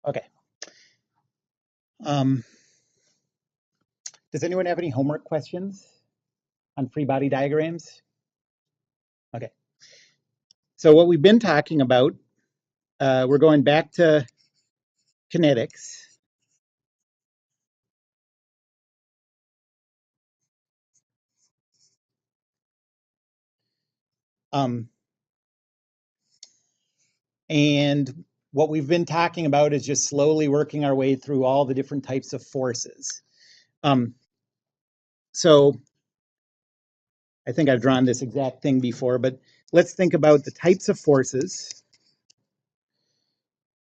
Okay. Um, does anyone have any homework questions on free body diagrams? Okay. So what we've been talking about, we're going back to kinetics. Um, and what we've been talking about is just slowly working our way through all the different types of forces. So I think I've drawn this exact thing before, but let's think about the types of forces.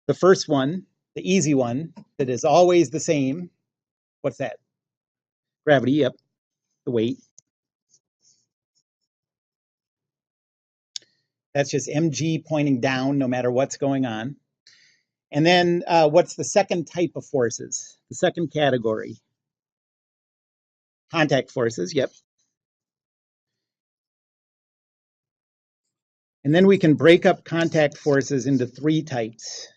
The first one, the easy one, that is always the same. What's that? Gravity, yep, the weight. That's just mg pointing down no matter what's going on. And then what's the second type of forces? The second category? Contact forces, yep. And then we can break up contact forces into three types.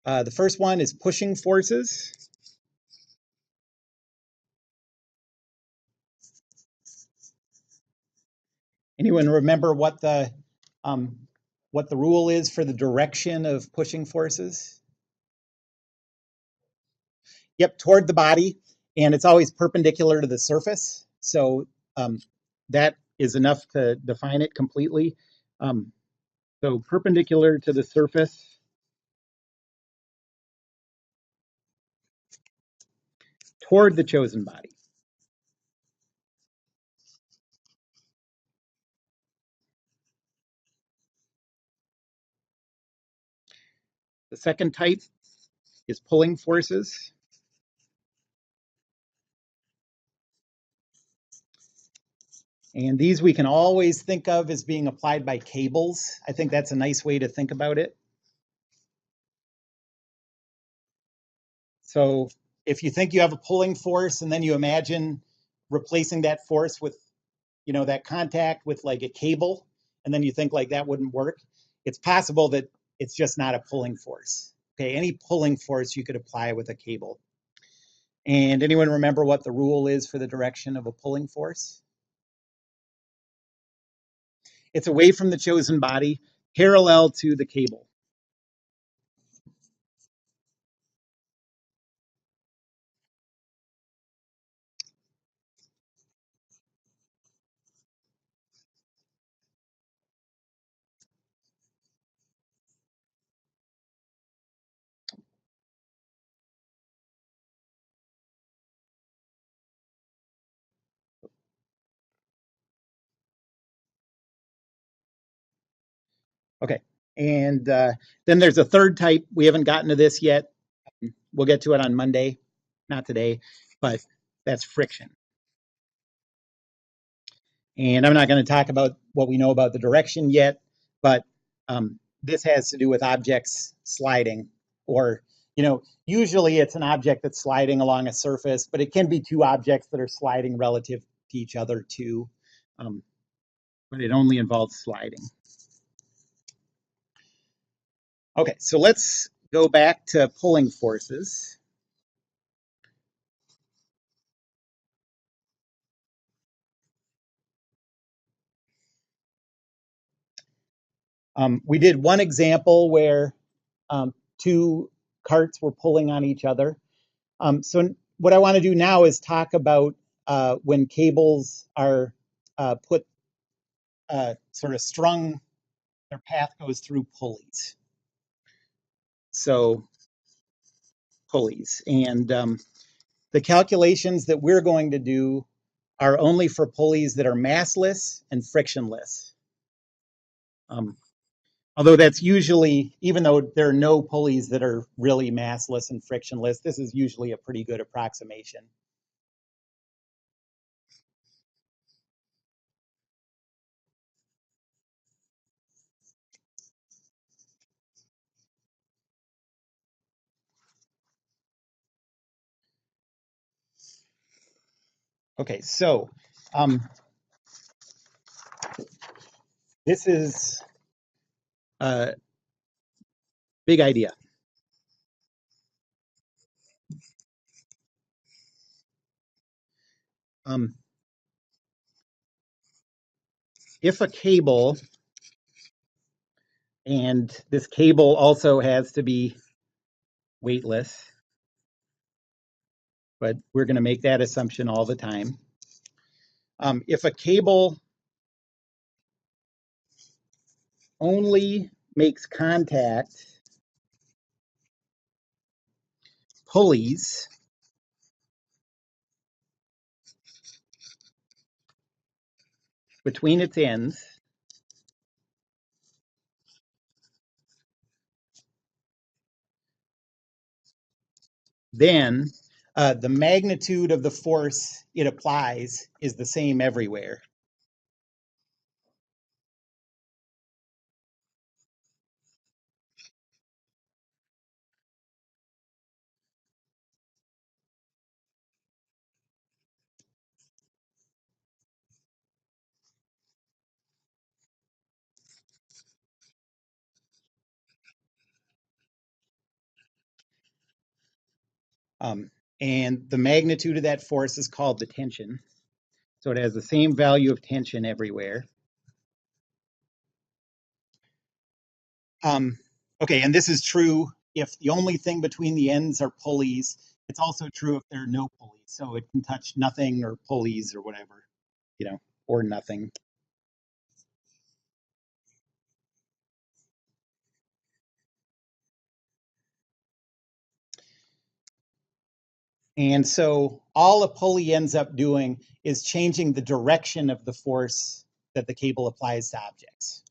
The first one is pushing forces. Anyone remember what the rule is for the direction of pushing forces? Yep, toward the body, and it's always perpendicular to the surface. So that is enough to define it completely. So perpendicular to the surface toward the chosen body. The second type is pulling forces. And these we can always think of as being applied by cables. I think that's a nice way to think about it. So if you think you have a pulling force and then you imagine replacing that force with, that contact with like a cable, and then you think like that wouldn't work, it's possible that it's just not a pulling force. Okay, any pulling force you could apply with a cable. And anyone remember what the rule is for the direction of a pulling force? It's away from the chosen body, parallel to the cable. Okay, and then there's a third type. We haven't gotten to this yet. We'll get to it on Monday, not today, but that's friction. And I'm not going to talk about what we know about the direction yet, but this has to do with objects sliding, or, usually it's an object that's sliding along a surface, but it can be two objects that are sliding relative to each other too, but it only involves sliding. Okay, so let's go back to pulling forces. We did one example where two carts were pulling on each other. So what I want to do now is talk about when cables are put sort of strung, their path goes through pulleys. So pulleys. And the calculations that we're going to do are only for pulleys that are massless and frictionless. Although that's usually, even though there are no pulleys that are really massless and frictionless, this is usually a pretty good approximation. Okay, so this is Big idea. Um, if a cable, and this cable also has to be weightless, but we're going to make that assumption all the time. If a cable only makes contact pulleys between its ends, then the magnitude of the force it applies is the same everywhere. Um, and the magnitude of that force is called the tension. So it has the same value of tension everywhere. Okay, and this is true if the only thing between the ends are pulleys. It's also true if there are no pulleys. So it can touch nothing or pulleys or whatever, or nothing. And so all a pulley ends up doing is changing the direction of the force that the cable applies to objects.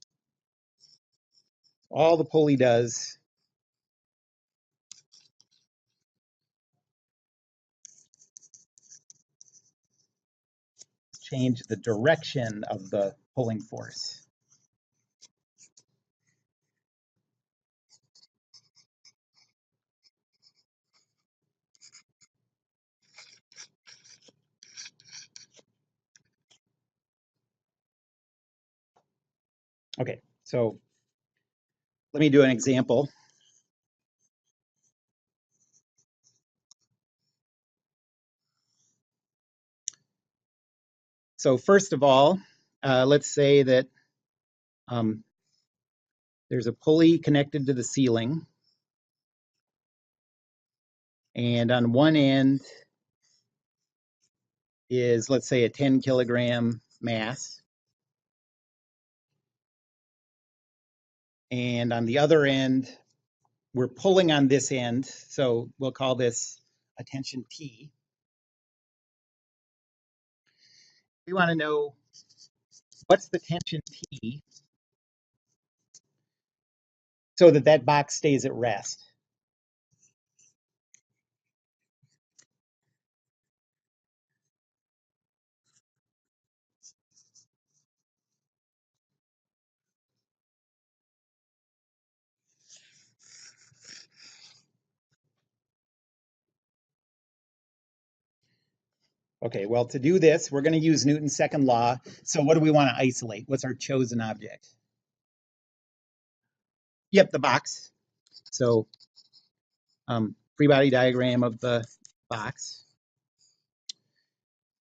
All the pulley does is change the direction of the pulling force. Okay, so let me do an example. So first of all, let's say that um, there's a pulley connected to the ceiling, and on one end is, let's say, a 10 kilogram mass, and on the other end, we're pulling on this end, so we'll call this a tension P. We want to know what's the tension P so that that box stays at rest. Okay, well, to do this, we're going to use Newton's second law. So what do we want to isolate? What's our chosen object? Yep, the box. So free body diagram of the box.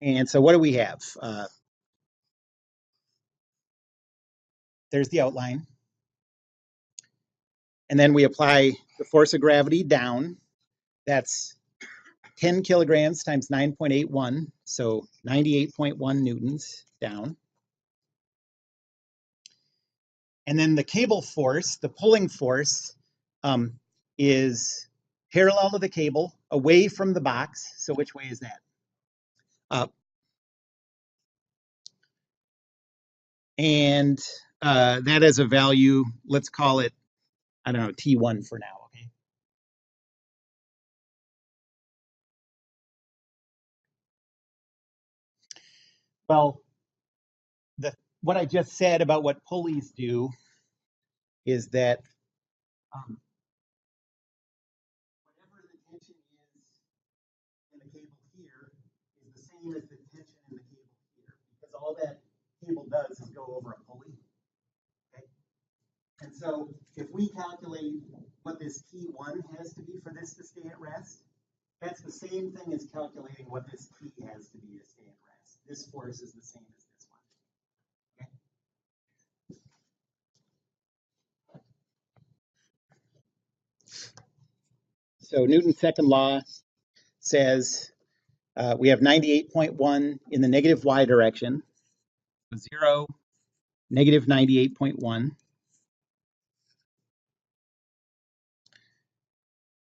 And so what do we have? There's the outline. And then we apply the force of gravity down. That's 10 kilograms times 9.81, so 98.1 newtons down. And then the cable force, the pulling force, is parallel to the cable, away from the box. So which way is that? Up. And that is a value, let's call it, I don't know, T1 for now, okay? Well, what I just said about what pulleys do is that um, whatever the tension is in the cable here is the same as the tension in the cable here, because all that cable does is go over a pulley. Okay? And so if we calculate what this T1 has to be for this to stay at rest, that's the same thing as calculating what this T has to be to stay at rest. This force is the same as this one. Okay? So Newton's second law says we have 98.1 in the negative y direction, 0, negative 98.1.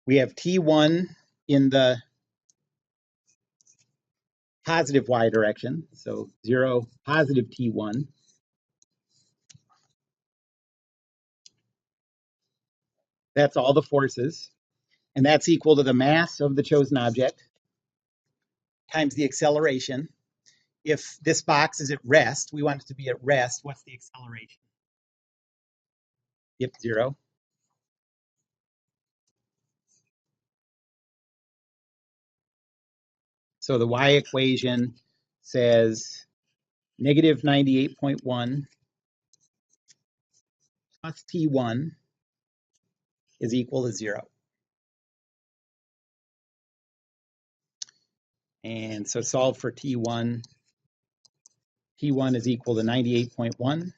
We have T1 in the positive y direction, so 0, positive T1. That's all the forces, and that's equal to the mass of the chosen object times the acceleration. If this box is at rest, we want it to be at rest. What's the acceleration? Yep, 0. So the y equation says negative 98.1 plus T1 is equal to 0. And so solve for T1. T1 is equal to 98.1.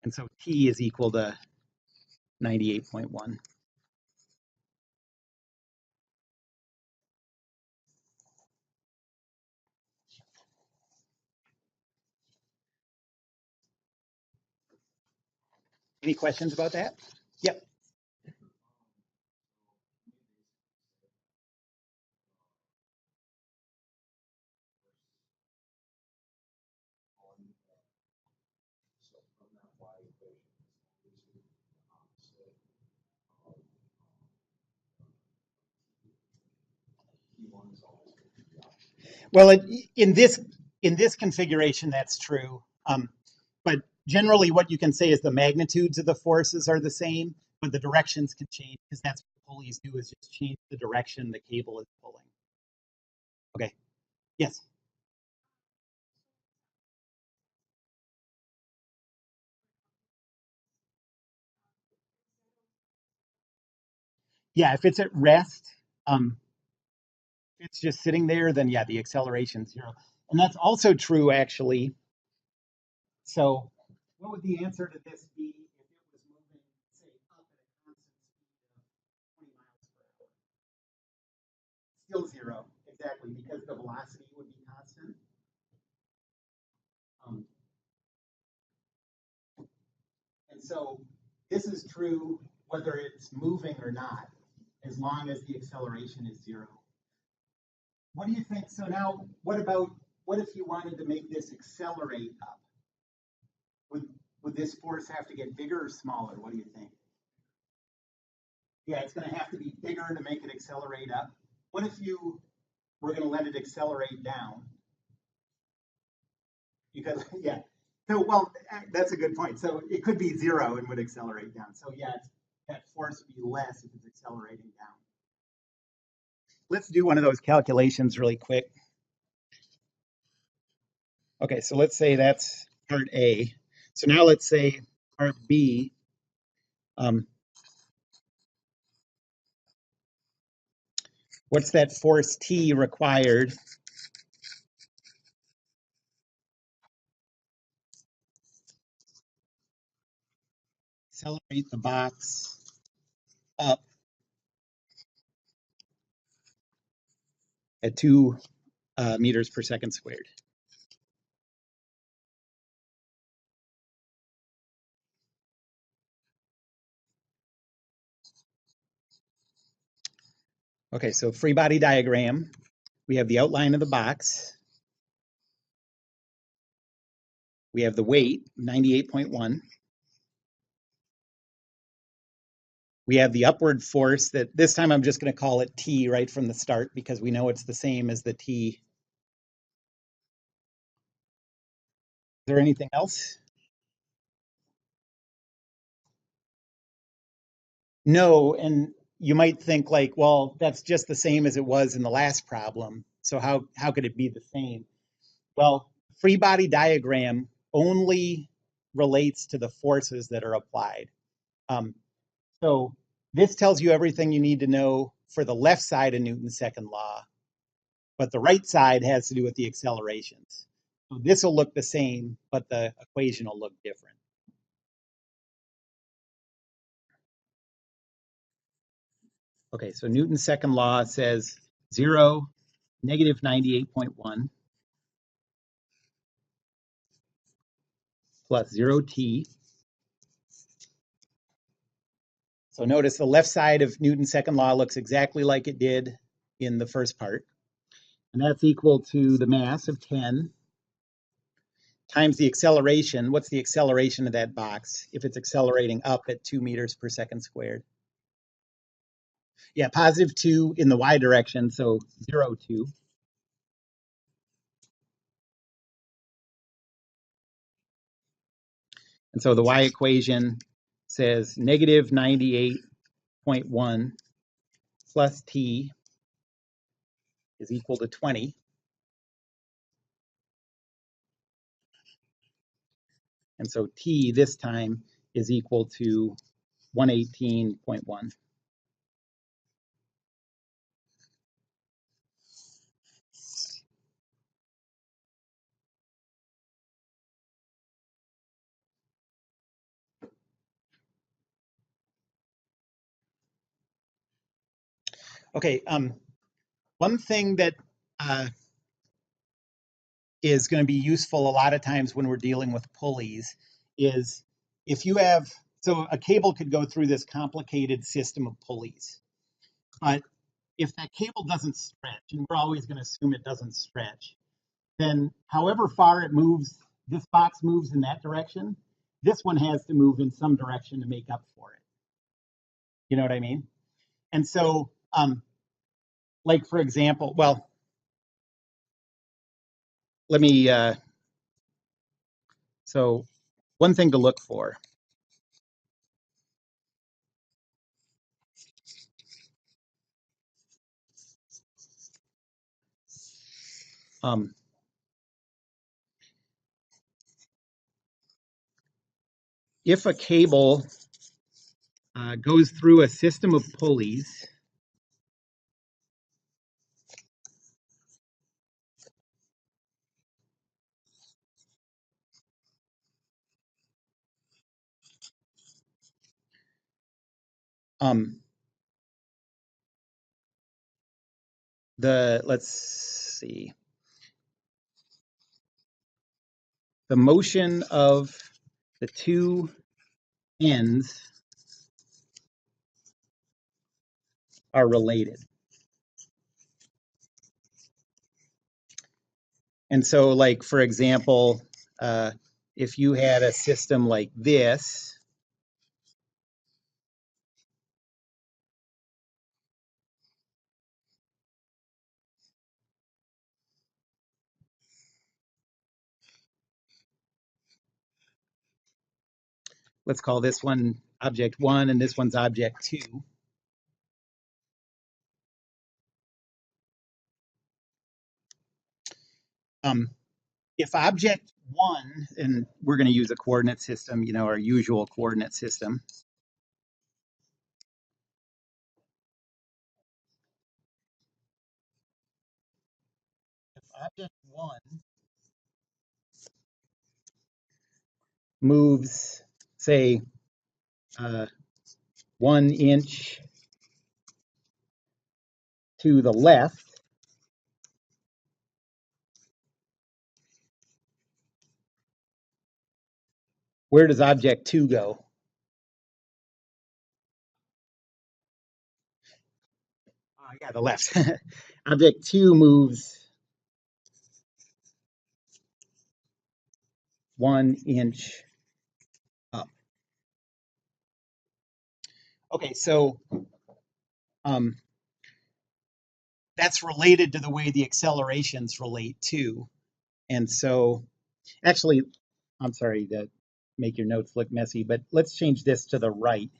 And so T is equal to 98.1. Any questions about that? Yep. Well, in this configuration, that's true. But generally, what you can say is the magnitudes of the forces are the same, but the directions can change because that's what pulleys do is just change the direction the cable is pulling. Okay. Yes. Yeah. If it's at rest, if it's just sitting there, then yeah, the acceleration's 0. And that's also true, actually. So, what would the answer to this be if it was moving, say, up at a constant speed of 20 miles per hour? Still 0, exactly, because the velocity would be constant. Um, and so this is true whether it's moving or not, as long as the acceleration is 0. What do you think? So now, what if you wanted to make this accelerate up? Would this force have to get bigger or smaller? What do you think? Yeah, it's going to have to be bigger to make it accelerate up. What if you were going to let it accelerate down? Because, yeah. So, well, that's a good point. So it could be 0 and would accelerate down. So, yeah, that force would be less if it's accelerating down. Let's do one of those calculations really quick. Okay, so let's say that's part A. So now let's say part B. What's that force T required? Accelerate the box up at 2 meters per second squared. Okay, so free body diagram. We have the outline of the box. We have the weight, 98.1. We have the upward force that this time I'm just going to call it T right from the start because we know it's the same as the T. Is there anything else? No, and you might think like, well, that's just the same as it was in the last problem. So how could it be the same? Well, free body diagram only relates to the forces that are applied. Um, so this tells you everything you need to know for the left side of Newton's second law, but the right side has to do with the accelerations. So this will look the same, but the equation will look different. Okay, so Newton's second law says 0, negative 98.1 plus 0t. So notice the left side of Newton's second law looks exactly like it did in the first part. And that's equal to the mass of 10 times the acceleration. What's the acceleration of that box if it's accelerating up at 2 meters per second squared? Yeah, positive 2 in the y direction, so 0, 2. And so the y equation says negative 98.1 plus t is equal to 20. And so t this time is equal to 118.1. Okay, one thing that is going to be useful a lot of times when we're dealing with pulleys is if you have, so a cable could go through this complicated system of pulleys, but if that cable doesn't stretch, and we're always going to assume it doesn't stretch, then however far it moves, this box moves in that direction, this one has to move in some direction to make up for it. You know what I mean? And so, like for example, well, let me, so one thing to look for. Um, if a cable goes through a system of pulleys, um, let's see, the motion of the two ends are related. And so, like, for example, if you had a system like this, let's call this one object 1 and this one's object 2. If object 1, and we're going to use a coordinate system, you know, our usual coordinate system. If object 1 moves, say, 1 inch to the left, where does object 2 go? Yeah, the left. Object 2 moves 1 inch up. Okay, so um, that's related to the way the accelerations relate too. And so, actually, I'm sorry to make your notes look messy, but let's change this to the right,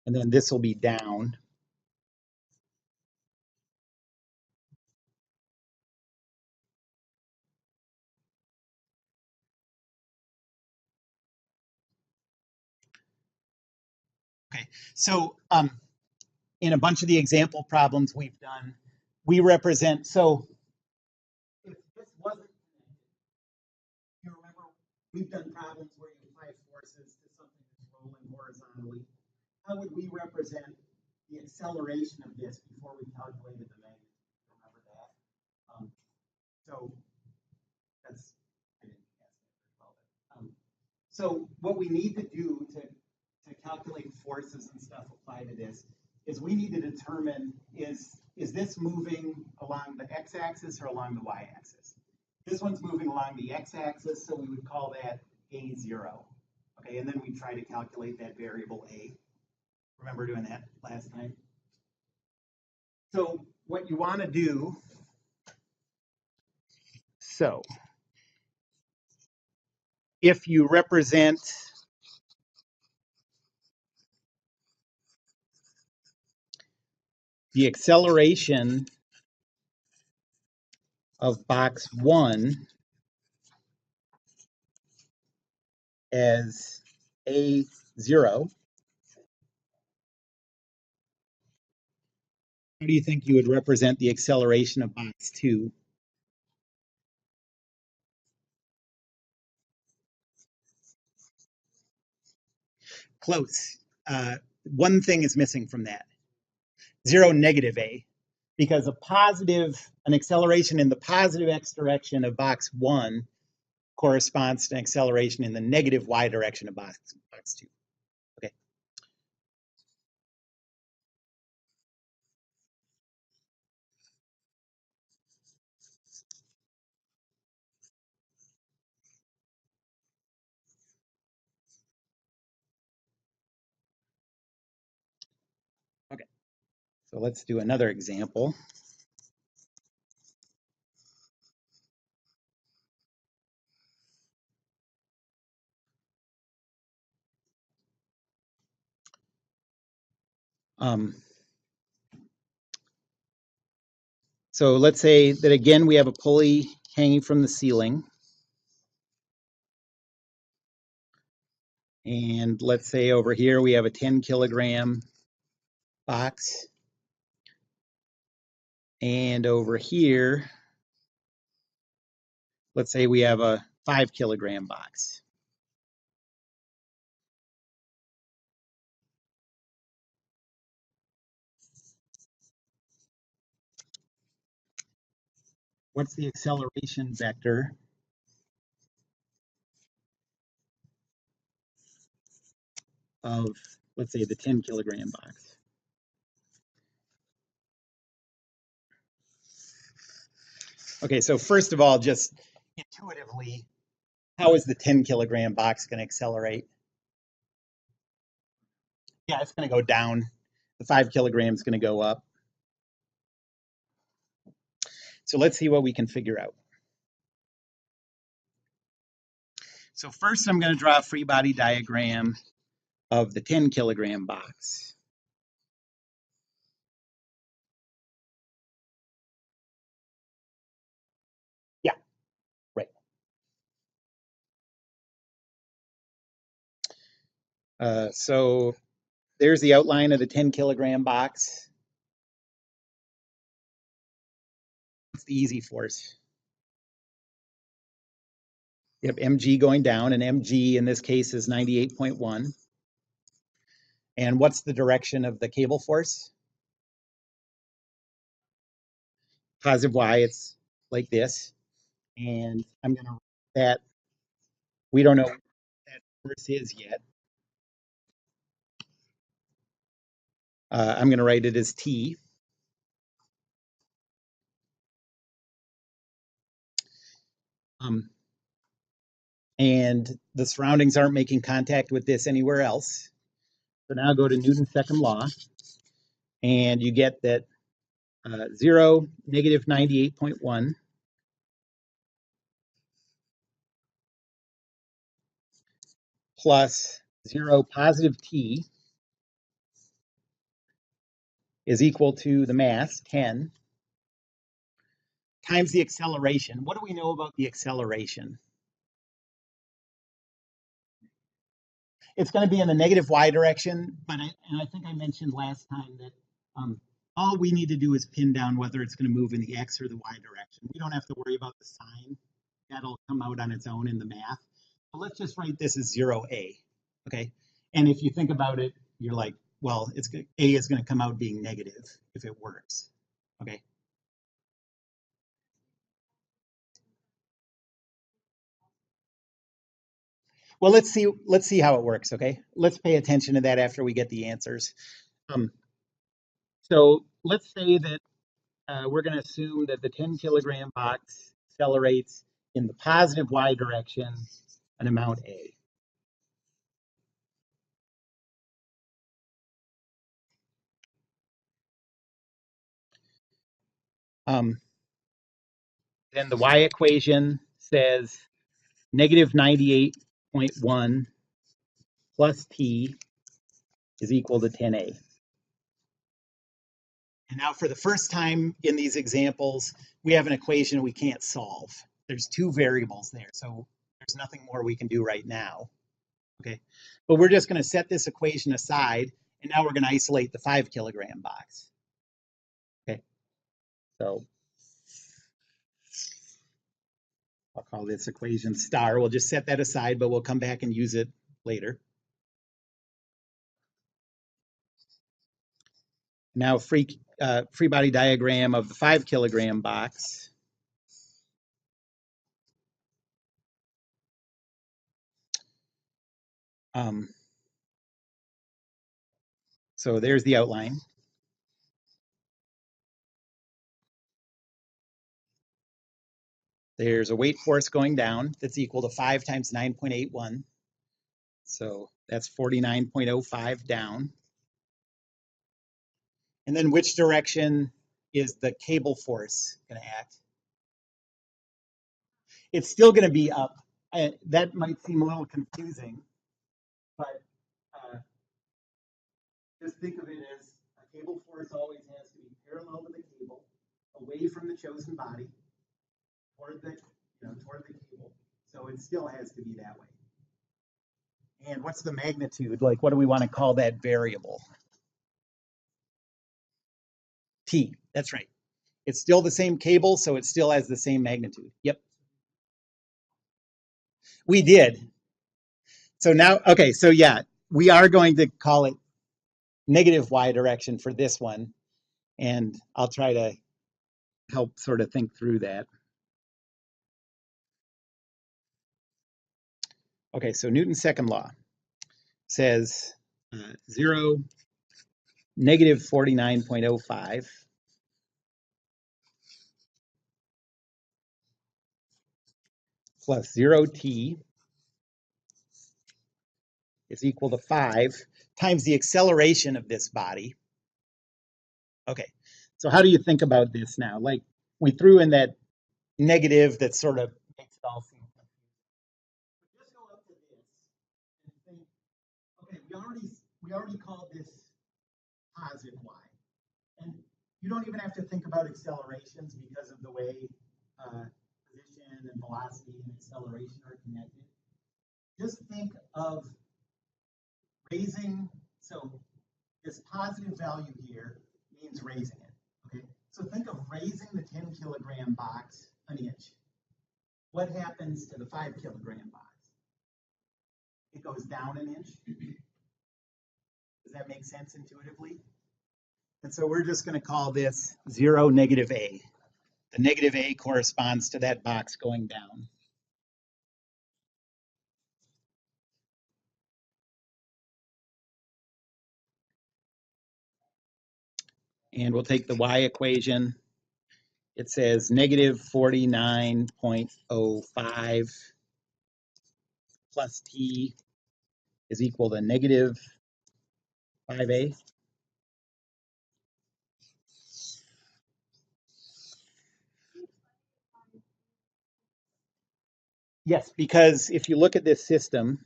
and then this will be down. Okay, so in a bunch of the example problems we've done, we represent, so if this wasn't, you remember, we've done problems where you apply forces to something that's rolling horizontally. How would we represent the acceleration of this before we calculated the magnitude? Remember that? So that's, I didn't ask that very well. So what we need to do to calculate forces and stuff applied to this is we need to determine is this moving along the x-axis or along the y-axis? This one's moving along the x-axis, so we would call that a0. Okay, and then we try to calculate that variable a. Remember doing that last time? So what you want to do, so if you represent the acceleration of box 1 as a0, how do you think you would represent the acceleration of box 2? Close. One thing is missing from that. 0, negative a. Because an acceleration in the positive x direction of box 1 corresponds to an acceleration in the negative y direction of box 2. Okay. Okay. So let's do another example. So let's say that again we have a pulley hanging from the ceiling. And let's say over here we have a 10 kilogram box. And over here, let's say we have a 5 kilogram box. What's the acceleration vector of, let's say, the 10 kilogram box? Okay, so first of all, just intuitively, how is the 10 kilogram box going to accelerate? Yeah, it's going to go down. The 5 kilograms is going to go up. So let's see what we can figure out. So first I'm going to draw a free body diagram of the 10 kilogram box. Yeah, right. So there's the outline of the 10 kilogram box. It's the easy force. You have mg going down, and mg in this case is 98.1. And what's the direction of the cable force? Positive y, it's like this. And I'm going to write that, we don't know what that force is yet. I'm going to write it as T. And the surroundings aren't making contact with this anywhere else. So now go to Newton's second law, and you get that 0, negative 98.1 plus 0, positive T is equal to the mass, 10, times the acceleration. What do we know about the acceleration? It's going to be in the negative y direction, but I think I mentioned last time that all we need to do is pin down whether it's going to move in the x or the y direction. We don't have to worry about the sign. That'll come out on its own in the math. But let's just write this as 0a, okay? And if you think about it, you're like, well, a is going to come out being negative if it works, okay? Well, let's see how it works, okay? Let's pay attention to that after we get the answers. Um, so let's say that we're going to assume that the 10 kilogram box accelerates in the positive y direction an amount a. Then the y equation says negative 98.1 plus t is equal to 10a. And now for the first time in these examples, we have an equation we can't solve. There's two variables there, so there's nothing more we can do right now. Okay, but we're just going to set this equation aside, and now we're going to isolate the 5 kilogram box. Okay, so I'll call this equation star. We'll just set that aside, but we'll come back and use it later. Now free body diagram of the 5 kilogram box. So there's the outline. There's a weight force going down that's equal to 5 times 9.81. So that's 49.05 down. And then which direction is the cable force going to act? It's still going to be up. That might seem a little confusing, but just think of it as a cable force always has to be parallel to the cable, away from the chosen body, toward the cable. So it still has to be that way. And what's the magnitude? Like, what do we want to call that variable? T. That's right. It's still the same cable, so it still has the same magnitude. Yep. We did. So now, okay, so yeah, we are going to call it negative y direction for this one, and I'll try to help sort of think through that. Okay, so Newton's second law says 0, negative 49.05 plus 0t is equal to 5 times the acceleration of this body. Okay, so how do you think about this now? Like, we threw in that negative that sort of makes it all seem confusing. But just go up to this and think, okay, we already called this positive y. And you don't even have to think about accelerations because of the way position and velocity and acceleration are connected. Just think of raising, so this positive value here means raising it, okay? So think of raising the 10 kilogram box an inch. What happens to the 5 kilogram box? It goes down an inch. Does that make sense intuitively? And so we're just going to call this 0, negative a. The negative a corresponds to that box going down. And we'll take the y equation. It says negative 49.05 plus t is equal to negative 5a. Yes, because if you look at this system,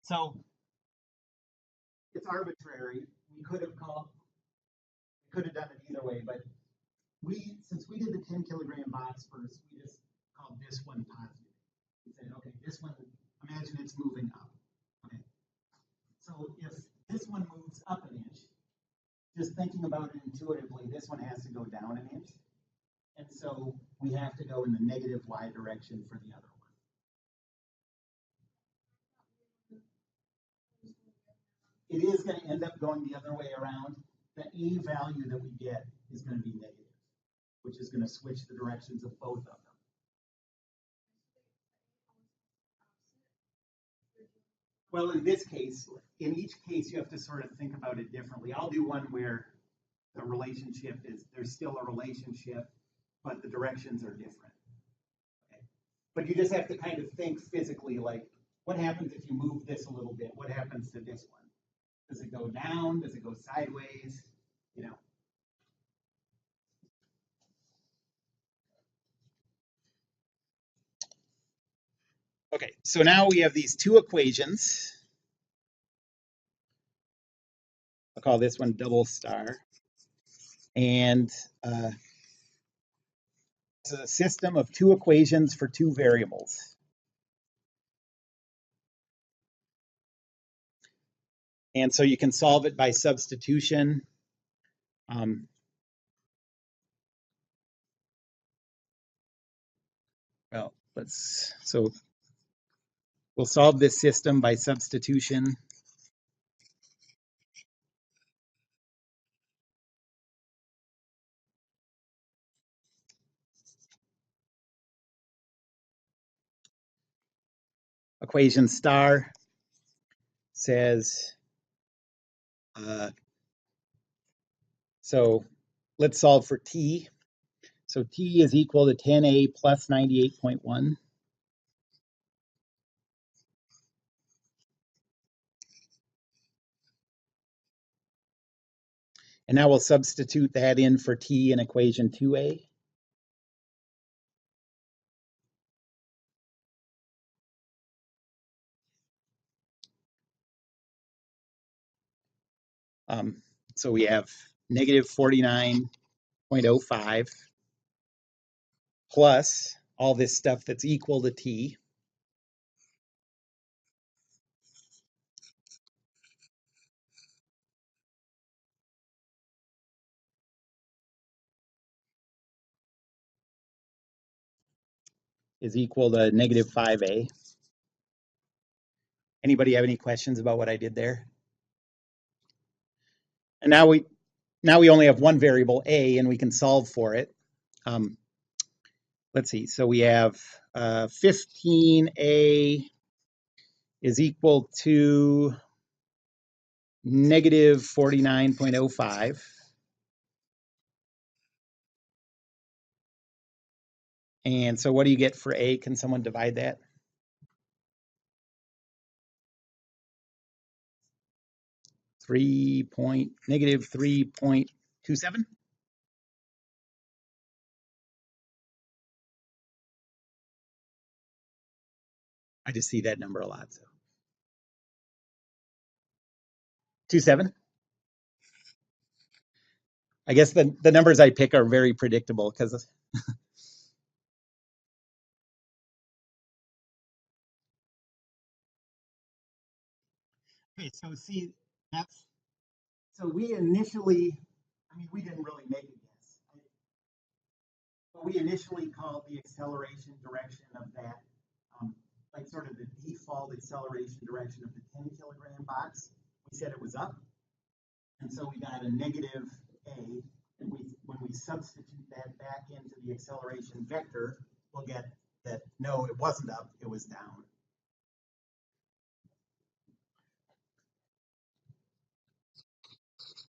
so it's arbitrary. We could have done it either way, but since we did the 10 kilogram box first, we just called this one positive. We said, okay, this one, imagine it's moving up. Okay. So if this one moves up an inch, just thinking about it intuitively, this one has to go down an inch. And so we have to go in the negative y direction for the other one. It is going to end up going the other way around. The A value that we get is going to be negative, which is going to switch the directions of both of them. Well, in this case, in each case, you have to sort of think about it differently. I'll do one where the relationship is, there's still a relationship, but the directions are different. Okay? But you just have to kind of think physically, like, what happens if you move this a little bit? What happens to this one? Does it go down? Does it go sideways? You know. Okay, so now we have these two equations. I'll call this one double star. And it's a system of two equations for two variables. And so you can solve it by substitution. Well, so we'll solve this system by substitution. Equation star says, so let's solve for t. So t is equal to 10a plus 98.1. And now we'll substitute that in for t in equation 2a. So we have negative 49.05 plus all this stuff that's equal to t. Is equal to negative 5a. Anybody have any questions about what I did there? And now we only have one variable a, and we can solve for it. Let's see. So we have 15a is equal to negative 49.05. And so what do you get for a? Can someone divide that? Negative 3.27. I just see that number a lot. So 27. I guess the numbers I pick are very predictable because. Okay, so see, that's so we initially, I mean, we didn't really make a guess, but we initially called the acceleration direction of that, like sort of the default acceleration direction of the 10 kilogram box. We said it was up, and so we got a negative a, and when we substitute that back into the acceleration vector, we'll get that no, it wasn't up, it was down.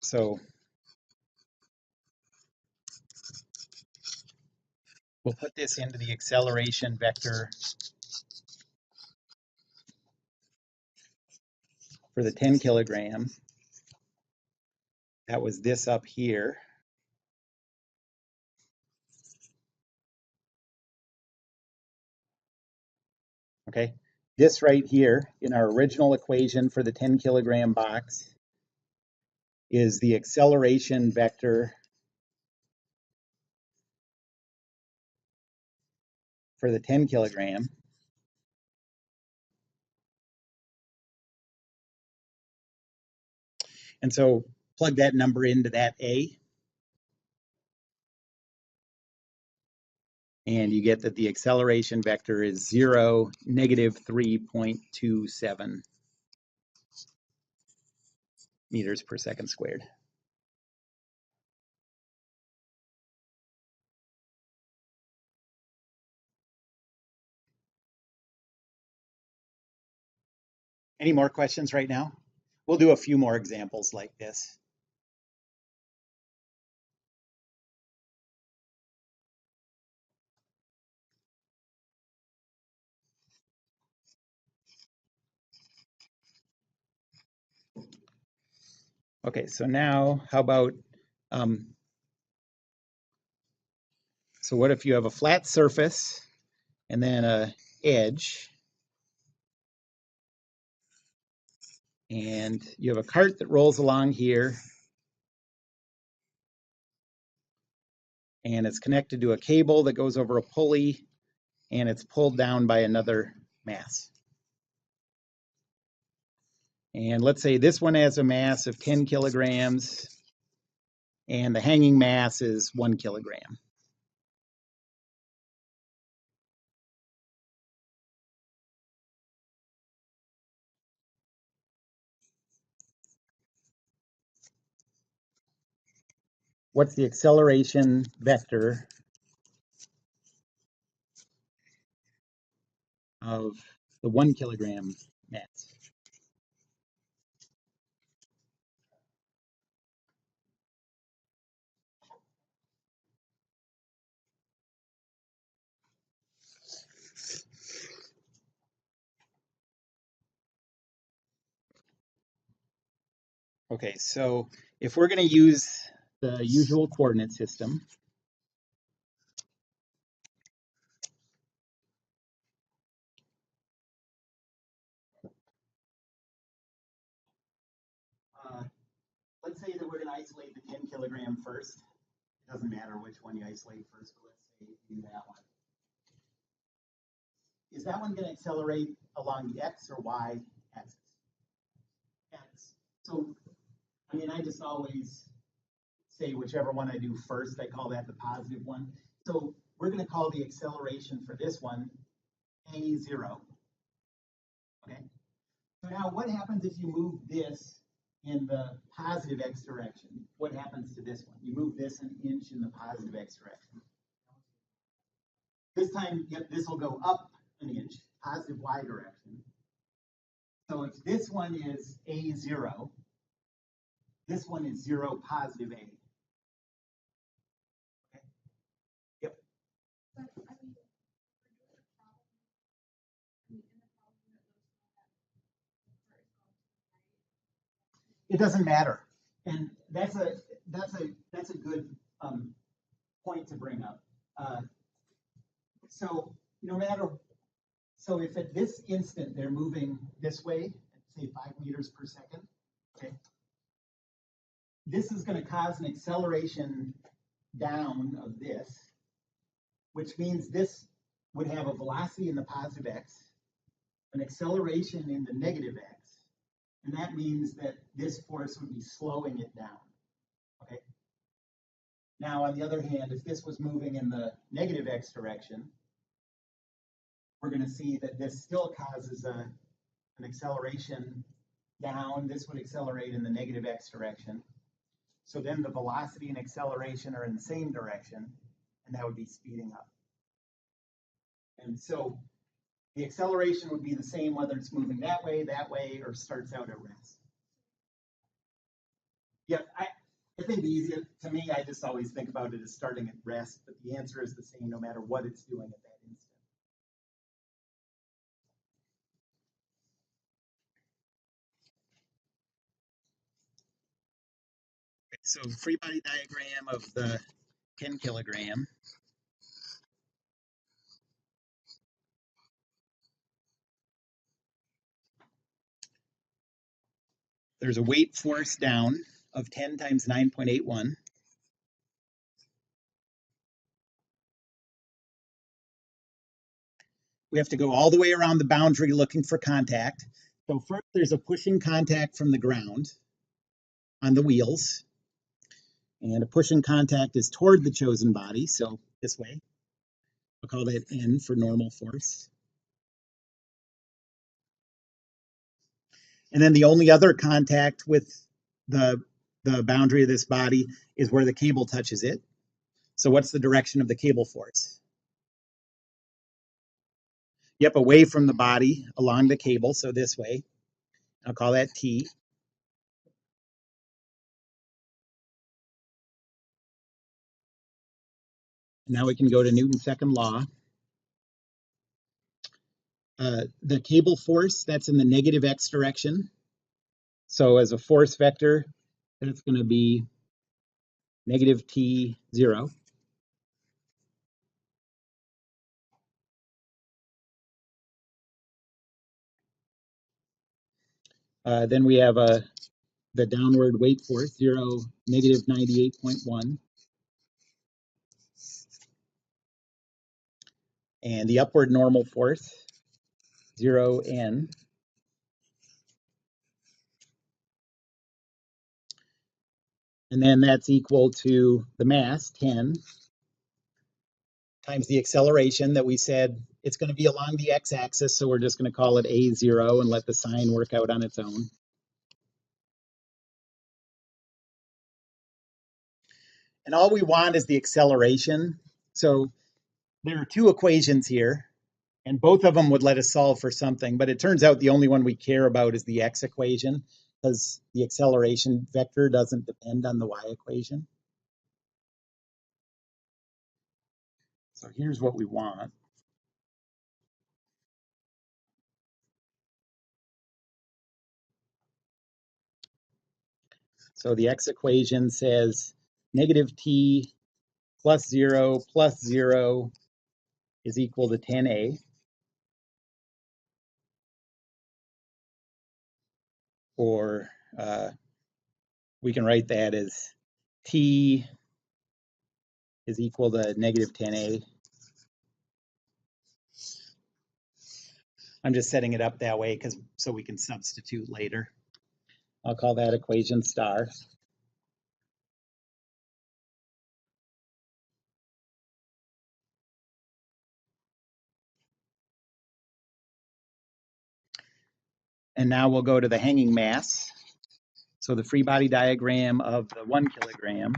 So we'll put this into the acceleration vector for the 10 kilogram. That was this up here. Okay, this right here in our original equation for the 10 kilogram box is the acceleration vector for the 10 kilogram. And so plug that number into that A, and you get that the acceleration vector is 0, negative 3.27 meters per second squared. Any more questions right now? We'll do a few more examples like this. Okay, so now how about, so what if you have a flat surface and then a edge, and you have a cart that rolls along here, and it's connected to a cable that goes over a pulley, and it's pulled down by another mass. And let's say this one has a mass of 10 kilograms, and the hanging mass is 1 kilogram. What's the acceleration vector of the 1 kilogram mass? Okay, so if we're going to use the usual coordinate system, let's say that we're going to isolate the 10 kilogram first. It doesn't matter which one you isolate first, but let's say do that one. Is that one going to accelerate along the x or y axis? X. So, I mean, I just always say whichever one I do first, I call that the positive one. So we're going to call the acceleration for this one A0. Okay. So now what happens if you move this in the positive x direction? What happens to this one? You move this an inch in the positive x direction. This time, yep, this will go up an inch, positive y direction. So if this one is A0, this one is 0, positive A. Okay. Yep. It doesn't matter, and that's a good point to bring up. So no matter, so if at this instant they're moving this way, say 5 meters per second, okay, this is going to cause an acceleration down of this, which means this would have a velocity in the positive x, an acceleration in the negative x, and that means that this force would be slowing it down. Okay. Now, on the other hand, if this was moving in the negative x direction, we're going to see that this still causes an acceleration down. This would accelerate in the negative x direction. So then the velocity and acceleration are in the same direction, and that would be speeding up. And so the acceleration would be the same whether it's moving that way, or starts out at rest. Yeah, I think the easiest, to me, I just always think about it as starting at rest, but the answer is the same no matter what it's doing at that instant. So free body diagram of the 10 kilogram. There's a weight force down of 10 times 9.81. We have to go all the way around the boundary looking for contact. So first there's a pushing contact from the ground. on the wheels. And a pushing contact is toward the chosen body, so this way. I'll call that N for normal force. And then the only other contact with the, the boundary of this body is where the cable touches it. So what's the direction of the cable force? Yep, away from the body along the cable, so this way. I'll call that T. Now we can go to Newton's second law. The cable force, that's in the negative x direction. So as a force vector, that's going to be negative T0. Then we have the downward weight force, 0, negative 98.1. And the upward normal force, 0, N. And then that's equal to the mass, 10, times the acceleration that we said it's going to be along the x-axis, so we're just going to call it A0 and let the sign work out on its own. And all we want is the acceleration. So there are two equations here, and both of them would let us solve for something, but it turns out the only one we care about is the x equation, because the acceleration vector doesn't depend on the y equation. So here's what we want. So the x equation says negative t plus 0 is equal to 10a. Or we can write that as t is equal to negative 10a. I'm just setting it up that way so we can substitute later. I'll call that equation star. And now we'll go to the hanging mass. So the free body diagram of the 1 kilogram.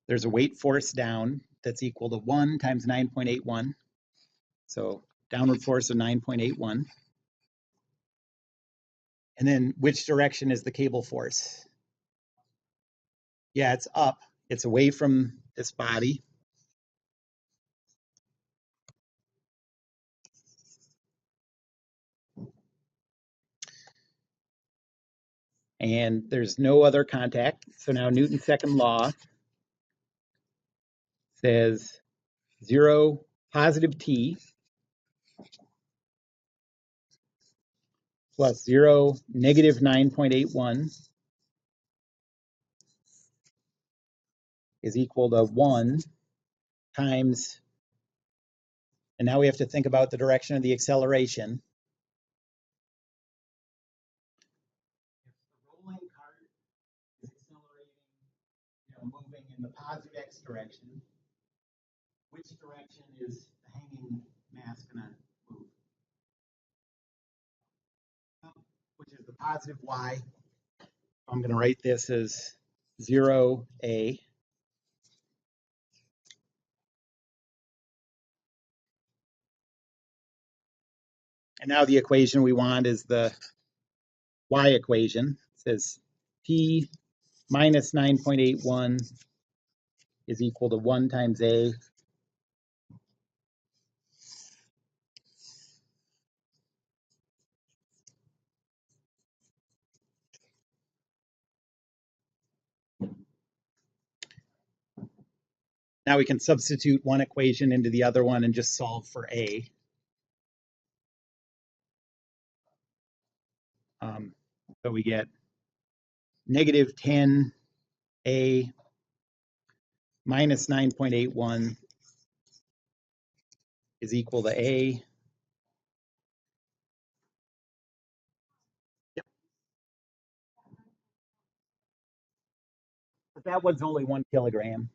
There's a weight force down that's equal to 1 times 9.81. So downward force of 9.81. And then which direction is the cable force? Yeah, it's up. It's away from this body. And there's no other contact. So now Newton's second law says 0 positive t plus 0 negative 9.81 is equal to 1 times, and now we have to think about the direction of the acceleration. If the rolling cart is accelerating, moving in the positive x direction, which direction is the hanging mass going to move? Which is the positive y. I'm going to write this as 0a. And now the equation we want is the y equation. It says t minus 9.81 is equal to 1 times a. Now we can substitute one equation into the other one and just solve for a. So we get negative 10a minus 9.81 is equal to A. Yep. But that was only 1 kilogram.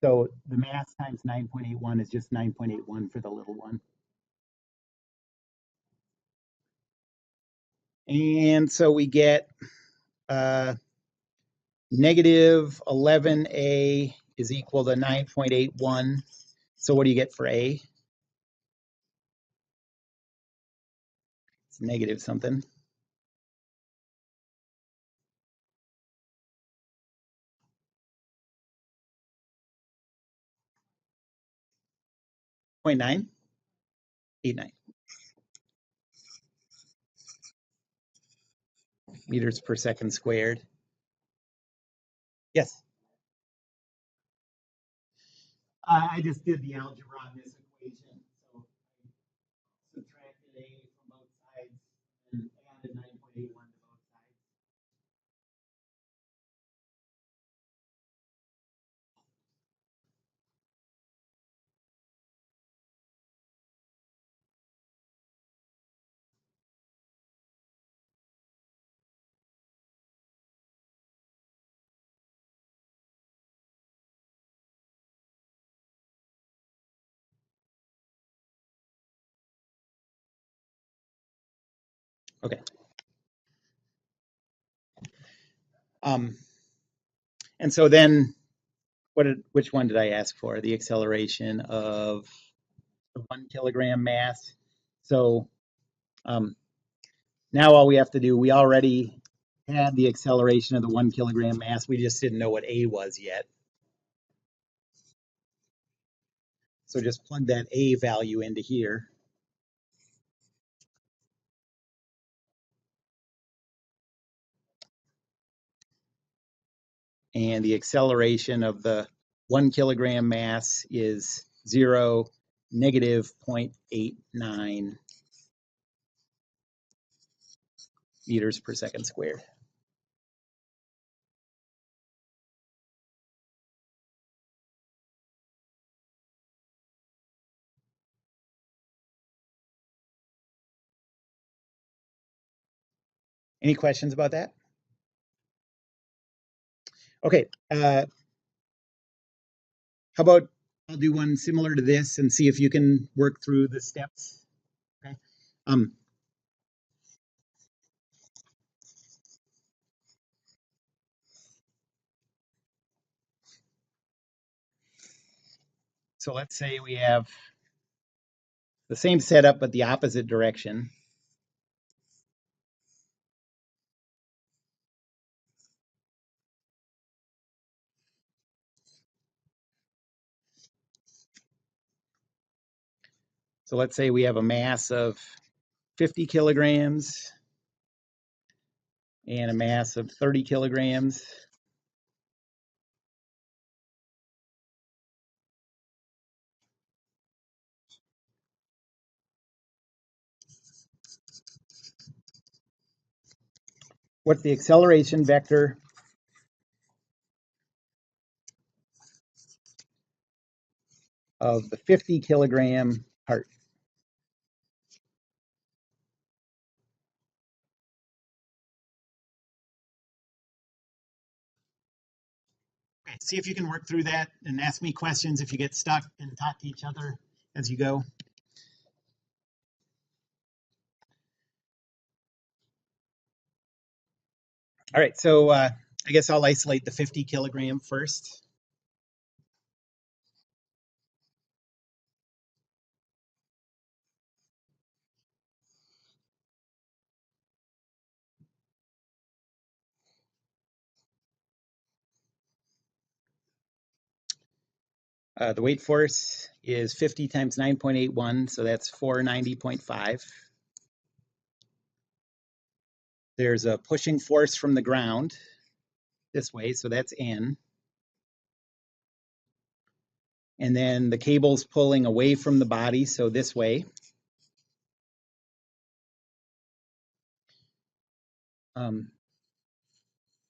So the mass times 9.81 is just 9.81 for the little one. And so we get negative 11A is equal to 9.81. So what do you get for A? It's negative something. Point 9? 89 meters per second squared. Yes. I just did the algebra on this equation. So I subtracted A from both sides and added 9.81 to both sides. Okay. And so then which one did I ask for? The acceleration of the 1 kilogram mass. So um, now all we have to do, we already had the acceleration of the 1 kilogram mass. We just didn't know what A was yet. So just plug that A value into here. And the acceleration of the 1 kilogram mass is 0, negative 0.89 meters per second squared. Any questions about that? Okay, how about I'll do one similar to this and see if you can work through the steps. Okay. Um, so let's say we have the same setup but the opposite direction. So let's say we have a mass of 50 kilograms and a mass of 30 kilograms. What's the acceleration vector of the 50 kilogram part? Okay, see if you can work through that and ask me questions if you get stuck and talk to each other as you go. All right, so I guess I'll isolate the 50 kilogram first. The weight force is 50 times 9.81, so that's 490.5. There's a pushing force from the ground this way, so that's N. And then the cable's pulling away from the body, so this way.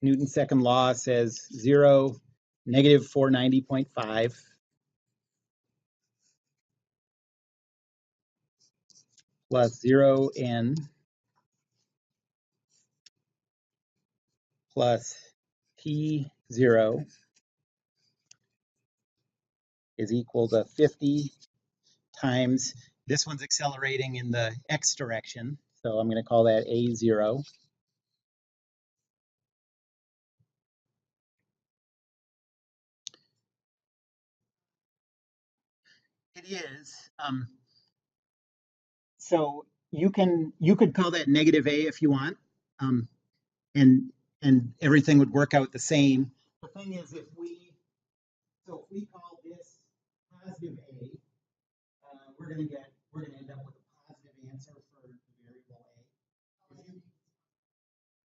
Newton's second law says 0, negative 490.5 plus 0n plus t0 is equal to 50 times, this one's accelerating in the x direction, so I'm going to call that a0. It is. So you could call that negative a if you want, um, and everything would work out the same. The thing is, if we call this positive a, we're gonna end up with a positive answer for the variable a.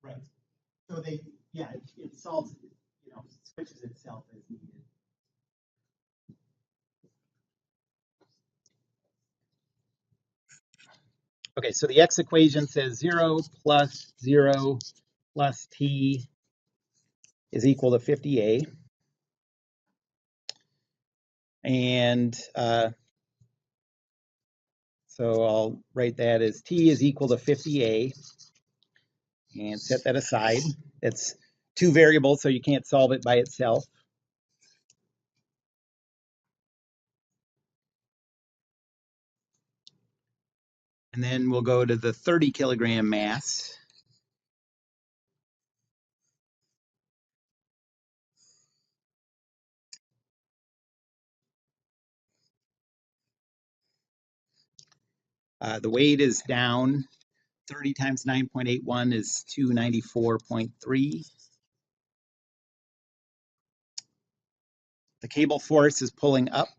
Right. So it solves, switches itself as needed. Okay, so the x equation says 0 plus 0 plus t is equal to 50a. And so I'll write that as t is equal to 50a and set that aside. It's two variables, so you can't solve it by itself. And then we'll go to the 30 kilogram mass. The weight is down. 30 times 9.81 is 294.3. The cable force is pulling up.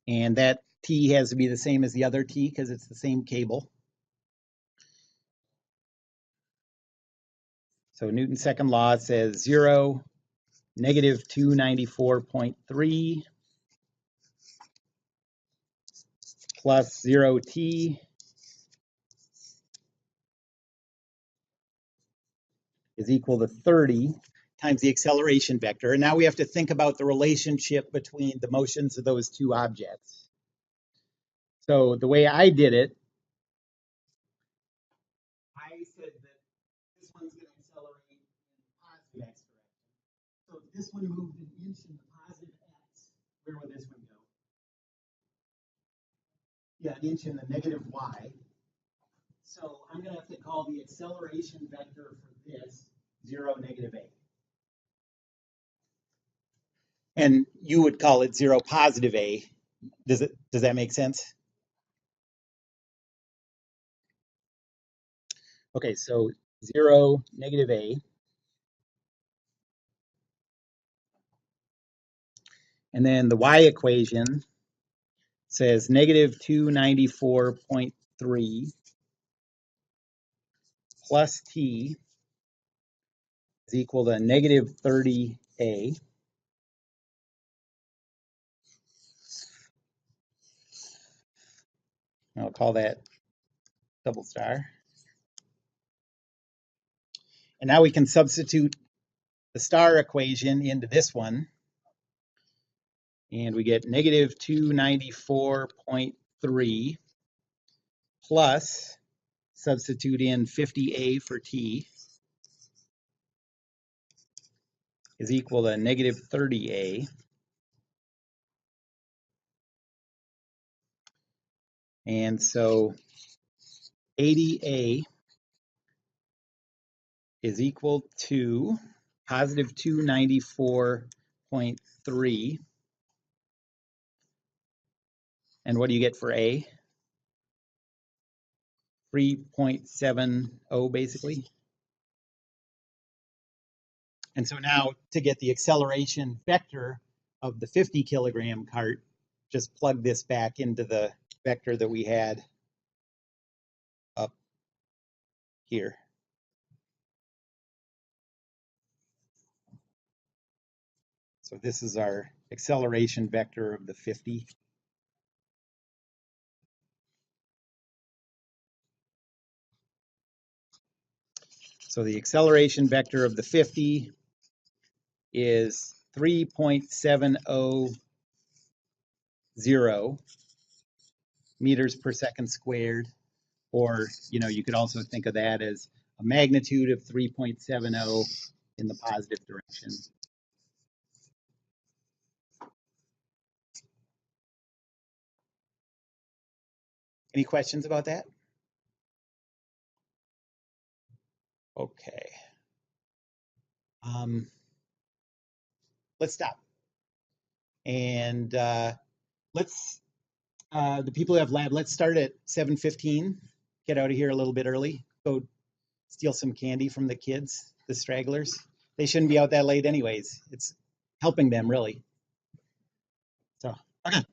And that T has to be the same as the other T because it's the same cable. So Newton's second law says 0, negative 294.3 plus 0t is equal to 30 times the acceleration vector. And now we have to think about the relationship between the motions of those two objects. So the way I did it, I said that this one's going to accelerate in the positive x direction. So if this one moved an inch in the positive x, where would this one go? Yeah, an inch in the negative y. So I'm going to have to call the acceleration vector for this 0, negative a. And you would call it 0, positive a. Does that make sense? Okay, so 0, negative a. And then the y equation says negative 294.3 plus t is equal to negative 30a. I'll call that double star. And now we can substitute the star equation into this one. And we get negative 294.3 plus, substitute in 50a for t, is equal to negative 30a. And so 80a is equal to positive 294.3. And what do you get for a? 3.70 basically. And so now to get the acceleration vector of the 50 kilogram cart, just plug this back into the vector that we had up here. So this is our acceleration vector of the 50. So the acceleration vector of the 50 is 3.700 meters per second squared, or you could also think of that as a magnitude of 3.70 in the positive direction. Any questions about that? Okay. Let's stop. And let's, the people who have lab, let's start at 7:15. Get out of here a little bit early. Go steal some candy from the kids, the stragglers. They shouldn't be out that late anyways. It's helping them, really. So, okay.